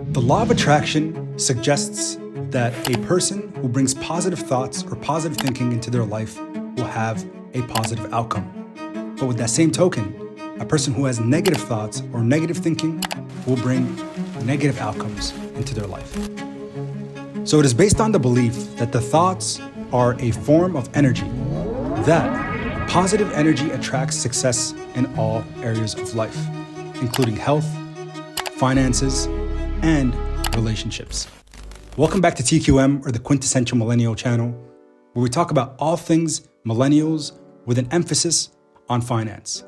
The law of attraction suggests that a person who brings positive thoughts or positive thinking into their life will have a positive outcome. But with that same token, a person who has negative thoughts or negative thinking will bring negative outcomes into their life. So it is based on the belief that the thoughts are a form of energy, that positive energy attracts success in all areas of life, including health, finances, and relationships. Welcome back to TQM, or the Quintessential Millennial channel, where we talk about all things millennials with an emphasis on finance.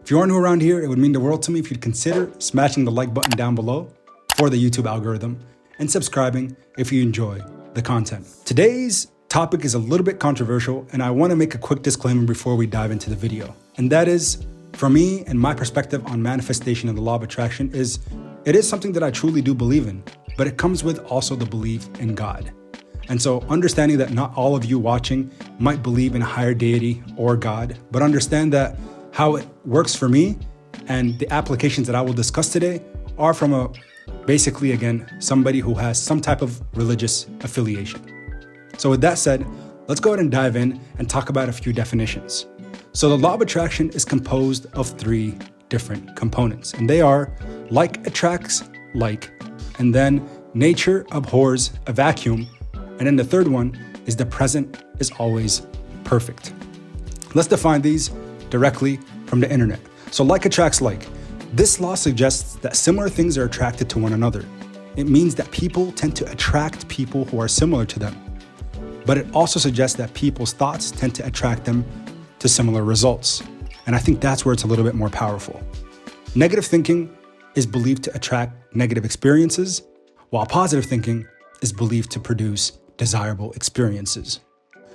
If you are new around here, it would mean the world to me if you'd consider smashing the like button down below for the YouTube algorithm and subscribing if you enjoy the content. Today's topic is a little bit controversial, and I want to make a quick disclaimer before we dive into the video. And that is, for me and my perspective on manifestation and the law of attraction it is something that I truly do believe in, but it comes with also the belief in God. And so understanding that not all of you watching might believe in a higher deity or God, but understand that how it works for me and the applications that I will discuss today are from basically, again, somebody who has some type of religious affiliation. So with that said, let's go ahead and dive in and talk about a few definitions. So the law of attraction is composed of three different components, and they are like attracts like, and then nature abhors a vacuum, and then the third one is the present is always perfect. Let's define these directly from the internet. So like attracts like. This law suggests that similar things are attracted to one another. It means that people tend to attract people who are similar to them. But it also suggests that people's thoughts tend to attract them to similar results. And I think that's where it's a little bit more powerful. Negative thinking is believed to attract negative experiences, while positive thinking is believed to produce desirable experiences.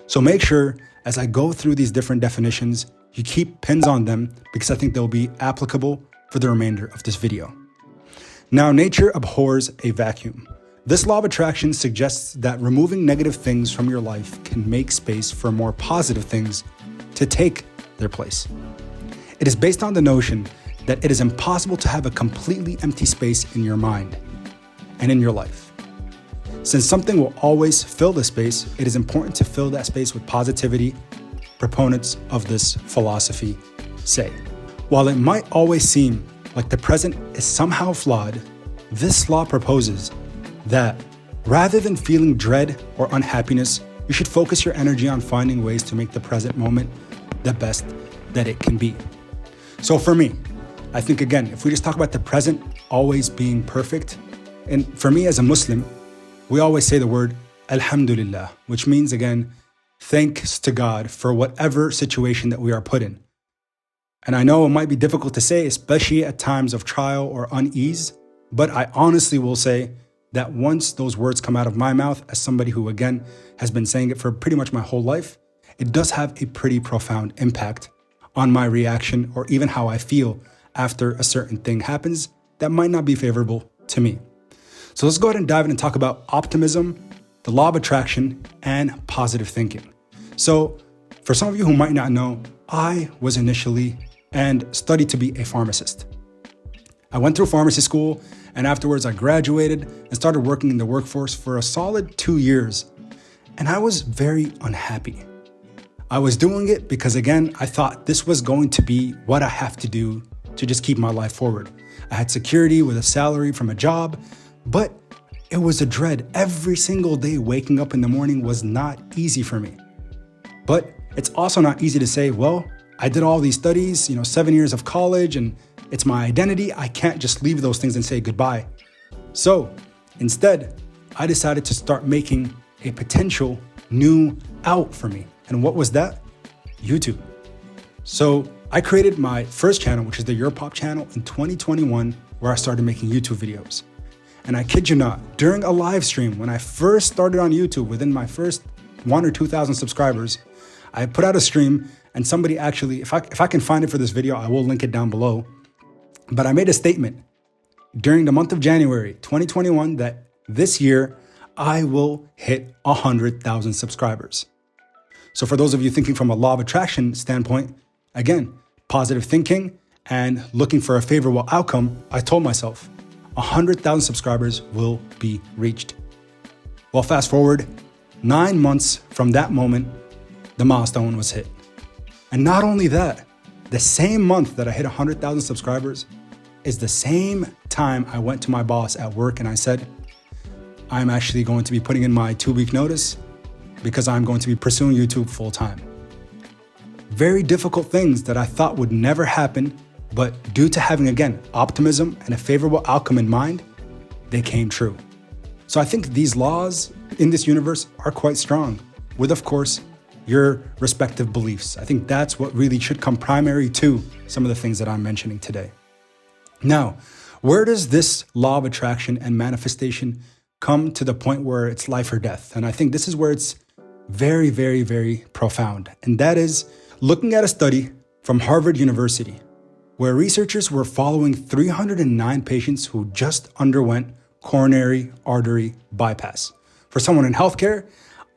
So make sure, as I go through these different definitions, you keep pins on them because I think they'll be applicable for the remainder of this video. Now, nature abhors a vacuum. This law of attraction suggests that removing negative things from your life can make space for more positive things to take their place. It is based on the notion that it is impossible to have a completely empty space in your mind and in your life. Since something will always fill the space, it is important to fill that space with positivity, proponents of this philosophy say. While it might always seem like the present is somehow flawed, this law proposes that rather than feeling dread or unhappiness, you should focus your energy on finding ways to make the present moment the best that it can be. So for me, I think, again, if we just talk about the present always being perfect, and for me as a Muslim, we always say the word Alhamdulillah, which means, again, thanks to God for whatever situation that we are put in. And I know it might be difficult to say, especially at times of trial or unease, but I honestly will say that once those words come out of my mouth, as somebody who, again, has been saying it for pretty much my whole life, it does have a pretty profound impact on my reaction or even how I feel after a certain thing happens that might not be favorable to me. So let's go ahead and dive in and talk about optimism, the law of attraction, and positive thinking. So for some of you who might not know, I was initially and studied to be a pharmacist. I went through pharmacy school, and afterwards I graduated and started working in the workforce for a solid 2 years. And I was very unhappy. I was doing it because, again, I thought this was going to be what I have to do to just keep my life forward. I had security with a salary from a job, but it was a dread. Every single day waking up in the morning was not easy for me. But it's also not easy to say, well, I did all these studies, 7 years of college, and it's my identity. I can't just leave those things and say goodbye. So instead, I decided to start making a potential new out for me. And what was that? YouTube. So I created my first channel, which is the YourPOP channel, in 2021, where I started making YouTube videos. And I kid you not, during a live stream, when I first started on YouTube, within my first 1,000 or 2,000 subscribers, I put out a stream, and somebody actually, if I can find it for this video, I will link it down below. But I made a statement during the month of January 2021 that this year I will hit 100,000 subscribers. So for those of you thinking from a law of attraction standpoint, again, positive thinking and looking for a favorable outcome, I told myself, 100,000 subscribers will be reached. Well, fast forward 9 months from that moment, the milestone was hit. And not only that, the same month that I hit 100,000 subscribers is the same time I went to my boss at work and I said, I'm actually going to be putting in my 2-week notice because I'm going to be pursuing YouTube full time. Very difficult things that I thought would never happen, but due to having, again, optimism and a favorable outcome in mind, they came true. So I think these laws in this universe are quite strong, with, of course, your respective beliefs. I think that's what really should come primary to some of the things that I'm mentioning today. Now, where does this law of attraction and manifestation come to the point where it's life or death? And I think this is where it's very, very, very profound. And that is looking at a study from Harvard University, where researchers were following 309 patients who just underwent coronary artery bypass. For someone in healthcare,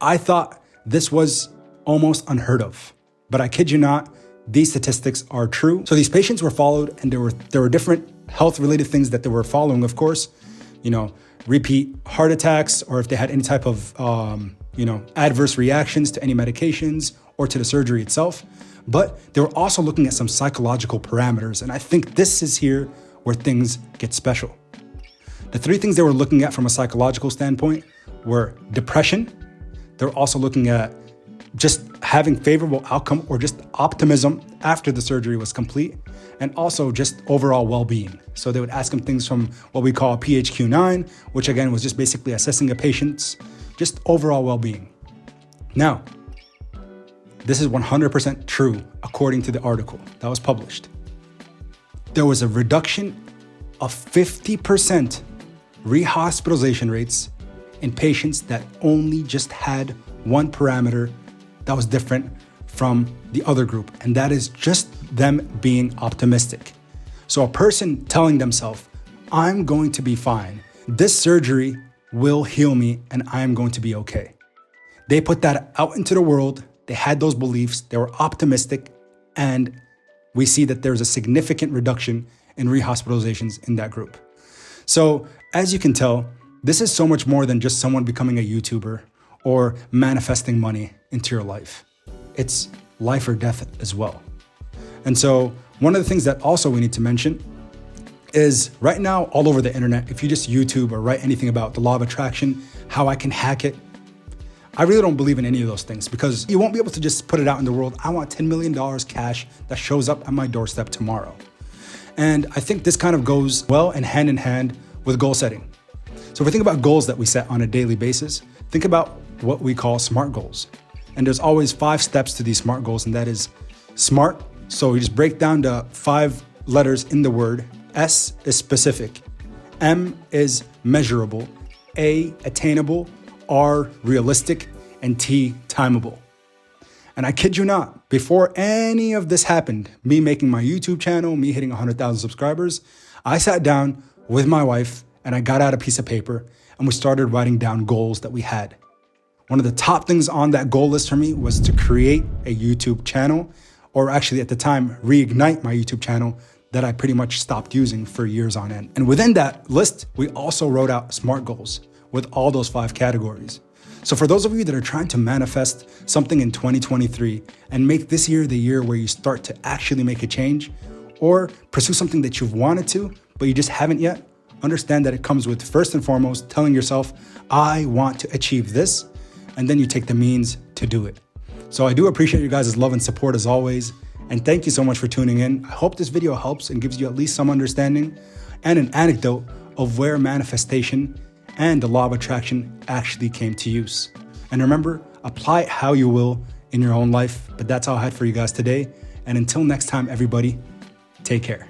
I thought this was almost unheard of. But I kid you not, these statistics are true. So these patients were followed, and there were different health-related things that they were following, of course. Repeat heart attacks, or if they had any type of adverse reactions to any medications or to the surgery itself. But they were also looking at some psychological parameters. And I think this is here where things get special. The 3 things they were looking at from a psychological standpoint were depression. They were also looking at just having favorable outcome or just optimism after the surgery was complete, and also just overall well-being. So they would ask them things from what we call PHQ-9, which again was just basically assessing a patient's just overall well-being. Now, this is 100% true according to the article that was published. There was a reduction of 50% rehospitalization rates in patients that only just had one parameter that was different from the other group, and that is just them being optimistic. So a person telling themselves, I'm going to be fine. This surgery will heal me and I'm going to be okay. They put that out into the world. They had those beliefs. They were optimistic, and we see that there's a significant reduction in rehospitalizations in that group. So as you can tell, this is so much more than just someone becoming a YouTuber or manifesting money into your life. It's life or death as well. And so one of the things that also we need to mention is right now all over the internet, if you just YouTube or write anything about the law of attraction, how I can hack it, I really don't believe in any of those things, because you won't be able to just put it out in the world. I want $10 million cash that shows up at my doorstep tomorrow. And I think this kind of goes well and hand in hand with goal setting. So if we think about goals that we set on a daily basis, think about what we call SMART goals. And there's always 5 steps to these SMART goals, and that is SMART. So you just break down the 5 letters in the word. S is specific, M is measurable, A attainable, R realistic, and T timeable. And I kid you not, before any of this happened, me making my YouTube channel, me hitting 100,000 subscribers, I sat down with my wife and I got out a piece of paper and we started writing down goals that we had. One of the top things on that goal list for me was to create a YouTube channel, or actually at the time, reignite my YouTube channel that I pretty much stopped using for years on end. And within that list, we also wrote out SMART goals with all those 5 categories. So for those of you that are trying to manifest something in 2023 and make this year the year where you start to actually make a change, or pursue something that you've wanted to, but you just haven't yet, understand that it comes with, first and foremost, telling yourself, I want to achieve this, and then you take the means to do it. So I do appreciate you guys' love and support as always, and thank you so much for tuning in. I hope this video helps and gives you at least some understanding and an anecdote of where manifestation and the law of attraction actually came to use. And remember, apply it how you will in your own life, but that's all I had for you guys today. And until next time, everybody, take care.